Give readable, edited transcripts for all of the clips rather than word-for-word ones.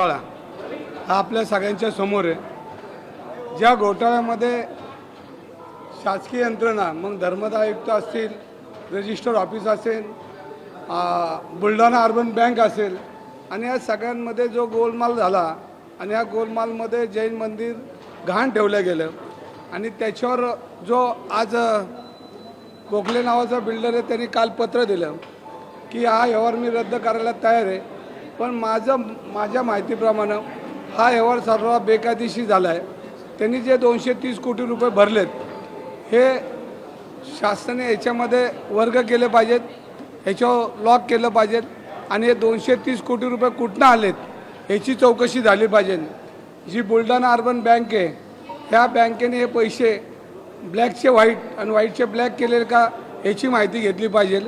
घोटाळा हा आपल्या सगळ्यांच्या समोर आहे। ज्या घोटाळ्यामध्ये शासकीय यंत्रणा, मग धर्मदाय आयुक्त असतील, रजिस्टर ऑफिस असेल, बुलढाणा अर्बन बँक असेल, आणि या सगळ्यांमध्ये जो गोलमाल झाला आणि या गोलमालमध्ये जैन मंदिर घाण ठेवलं गेलं आणि त्याच्यावर जो आज गोखले नावाचा बिल्डर आहे त्यांनी काल पत्र दिलं की हा व्यवहार मी रद्द करायला तयार आहे, पण माझ्या माहितीप्रमाणे हा व्यवहार सर्व बेकायदेशीर झाला आहे। त्यांनी जे 230 कोटी रुपये भरलेत हे शासनाने याच्यामध्ये वर्ग केले पाहिजेत, ह्याच्यावर लॉक केलं पाहिजेत आणि हे 230 कोटी रुपये कुठनं आलेत याची चौकशी झाली पाहिजे। जी बुलढाणा अर्बन बँक आहे ह्या बँकेने हे पैसे ब्लॅकचे व्हाईट आणि व्हाईटचे ब्लॅक केले का याची माहिती घेतली पाहिजे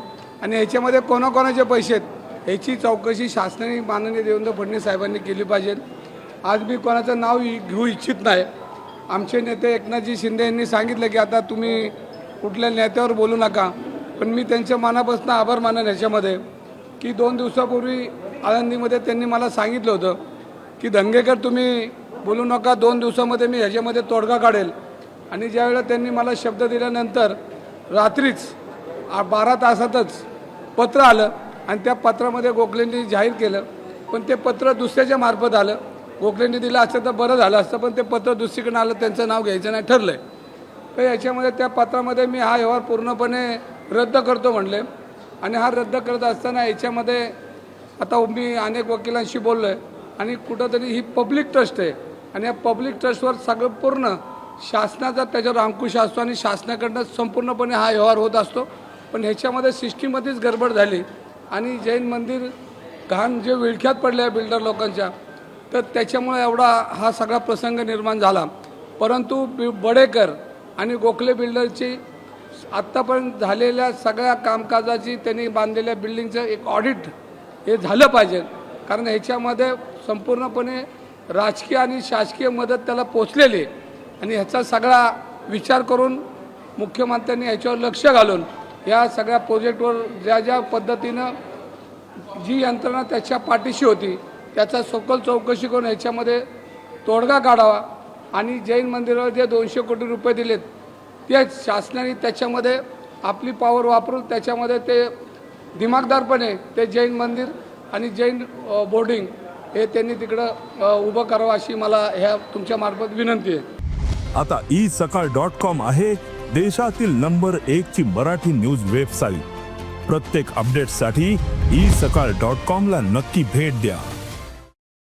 आणि याच्यामध्ये कोणाकोणाचे पैसे आहेत याची चौकशी शासनाने माननीय देवेंद्र फडणवीस साहेबांनी केली पाहिजे। आज मी कोणाचं नाव घेऊ इच्छित नाही। आमचे नेते एकनाथजी शिंदे यांनी सांगितलं की आता तुम्ही कुठल्या नेत्यावर बोलू नका, पण मी त्यांच्या मनापासून आभार मानेन याच्यामध्ये की 2 दिवसापूर्वी आळंदीमध्ये त्यांनी मला सांगितलं होतं की दंगेकर तुम्ही बोलू नका, 2 दिवसामध्ये मी ह्याच्यामध्ये तोडगा काढेल। आणि ज्यावेळेला त्यांनी मला शब्द दिल्यानंतर रात्रीच 12 तासातच पत्र आलं आणि त्या पत्रामध्ये गोखलेंनी जाहीर केलं, पण ते पत्र दुसऱ्याच्या मार्फत आलं। गोखलेंनी दिलं असतं तर बरं झालं असतं, पण ते पत्र दुसरीकडे आलं, त्यांचं नाव घ्यायचं नाही ठरलं आहे। तर याच्यामध्ये त्या पत्रामध्ये मी हा व्यवहार पूर्णपणे रद्द करतो म्हणले आणि हा रद्द करत असताना याच्यामध्ये आता मी अनेक वकिलांशी बोललो आहे आणि कुठंतरी ही पब्लिक ट्रस्ट आहे आणि या पब्लिक ट्रस्टवर सगळं पूर्ण शासनाचा त्याच्यावर अंकुश असतो आणि शासनाकडनं संपूर्णपणे हा व्यवहार होत असतो, पण ह्याच्यामध्ये सिस्टीममध्येच गडबड झाली आणि जैन मंदिर घाण जे विळख्यात पडले आहे बिल्डर लोकांच्या, तर त्याच्यामुळे एवढा हा सगळा प्रसंग निर्माण झाला। परंतु बडेकर आणि गोखले बिल्डरची आत्तापर्यंत झालेल्या सगळ्या कामकाजाची त्यांनी बांधलेल्या बिल्डिंगचं एक ऑडिट हे झालं पाहिजे, कारण ह्याच्यामध्ये संपूर्णपणे राजकीय आणि शासकीय मदत त्याला पोचलेली आहे आणि ह्याचा सगळा विचार करून मुख्यमंत्र्यांनी ह्याच्यावर लक्ष घालून या सगळ्या प्रोजेक्टवर ज्या पद्धतीनं जी यंत्रणा त्याच्या पाठीशी होती त्याचा सखोल चौकशी करून ह्याच्यामध्ये तोडगा काढावा आणि जैन मंदिरावर जे 200 कोटी रुपये दिलेत ते शासनाने त्याच्यामध्ये आपली पॉवर वापरून त्याच्यामध्ये ते दिमागदारपणे ते जैन मंदिर आणि जैन बोर्डिंग हे त्यांनी तिकडं उभं करावं अशी मला ह्या तुमच्या मार्फत विनंती आहे। आता isakal.com आहे देशातील नंबर 1 ची मराठी न्यूज वेबसाईट। प्रत्येक अपडेटसाठी isakal.com ला नक्की भेट द्या।